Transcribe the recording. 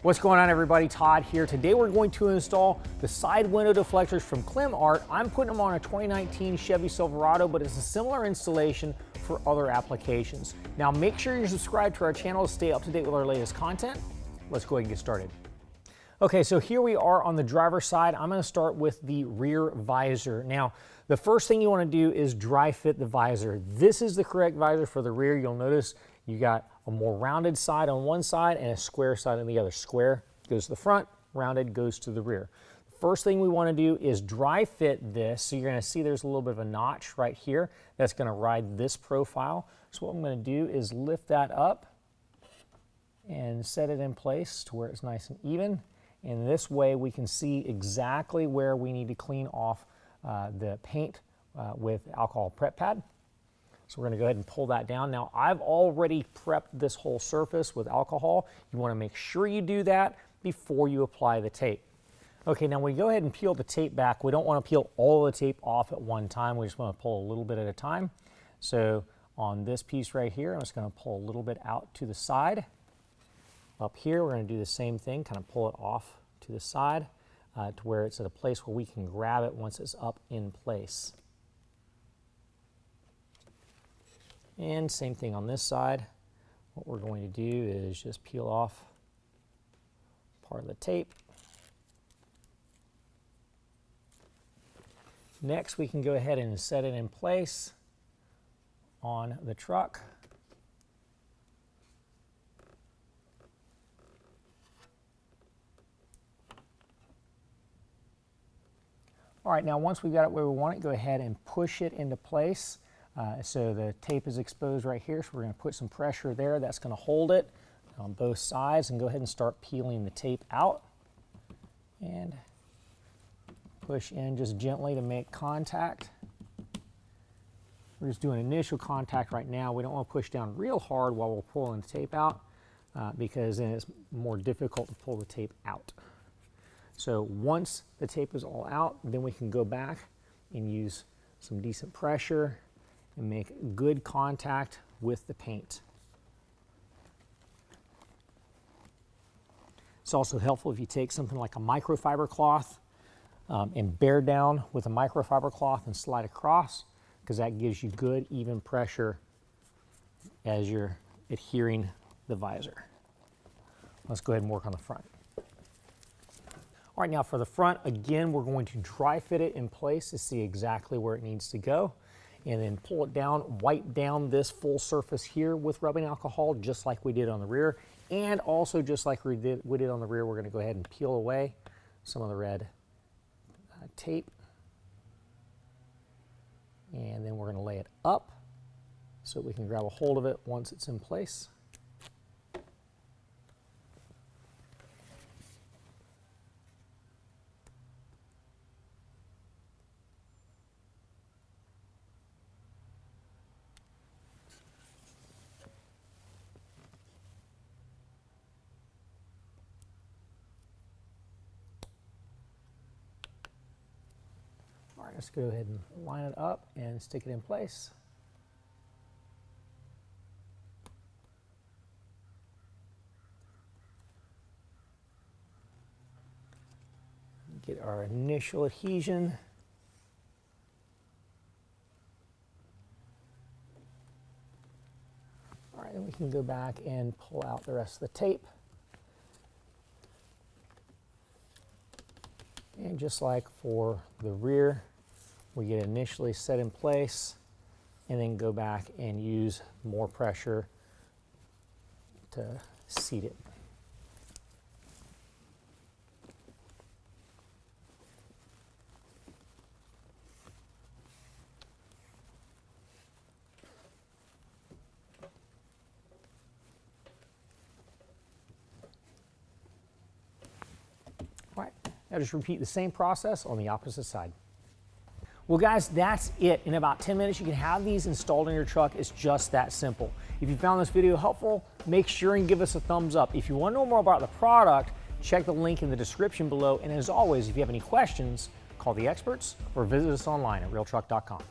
What's going on, everybody? Todd here. Today we're going to install the side window deflectors from CLIM Art. I'm putting them on a 2019 Chevy Silverado, but it's a similar installation for other applications. Now make sure you're subscribed to our channel to stay up to date with our latest content. Let's go ahead and get started. Okay, so here we are on the driver's side. I'm going to start with the rear visor. Now, the first thing you want to do is dry fit the visor. This is the correct visor for the rear. You'll notice you got a more rounded side on one side and a square side on the other. Square goes to the front, rounded goes to the rear. First thing we want to do is dry fit this. So you're going to see there's a little bit of a notch right here that's going to ride this profile. So what I'm going to do is lift that up and set it in place to where it's nice and even. And this way we can see exactly where we need to clean off the paint with alcohol prep pad. So we're going to go ahead and pull that down. Now I've already prepped this whole surface with alcohol. You want to make sure you do that before you apply the tape. Okay, now when we go ahead and peel the tape back, we don't want to peel all the tape off at one time. We just want to pull a little bit at a time. So on this piece right here, I'm just going to pull a little bit out to the side. Up here, we're going to do the same thing, kind of pull it off to the side to where it's at a place where we can grab it once it's up in place. And same thing on this side. What we're going to do is just peel off part of the tape. Next, we can go ahead and set it in place on the truck. All right, now once we've got it where we want it, go ahead and push it into place. So the tape is exposed right here, so we're going to put some pressure there. That's going to hold it on both sides, and go ahead and start peeling the tape out. And push in just gently to make contact. We're just doing initial contact right now. We don't want to push down real hard while we're pulling the tape out because then it's more difficult to pull the tape out. So once the tape is all out, then we can go back and use some decent pressure and make good contact with the paint. It's also helpful if you take something like a microfiber cloth and bear down with a microfiber cloth and slide across, because that gives you good even pressure as you're adhering the visor. Let's go ahead and work on the front. All right, now for the front, again, we're going to dry fit it in place to see exactly where it needs to go, and then pull it down, wipe down this full surface here with rubbing alcohol, just like we did on the rear. And also just like we did on the rear, we're gonna go ahead and peel away some of the red tape. And then we're gonna lay it up so we can grab a hold of it once it's in place. All right, let's go ahead and line it up and stick it in place. Get our initial adhesion. All right, then we can go back and pull out the rest of the tape. And just like for the rear, we get initially set in place and then go back and use more pressure to seat it. All right, now just repeat the same process on the opposite side. Well guys, that's it. In about 10 minutes, you can have these installed in your truck. It's just that simple. If you found this video helpful, make sure and give us a thumbs up. If you want to know more about the product, check the link in the description below. And as always, if you have any questions, call the experts or visit us online at RealTruck.com.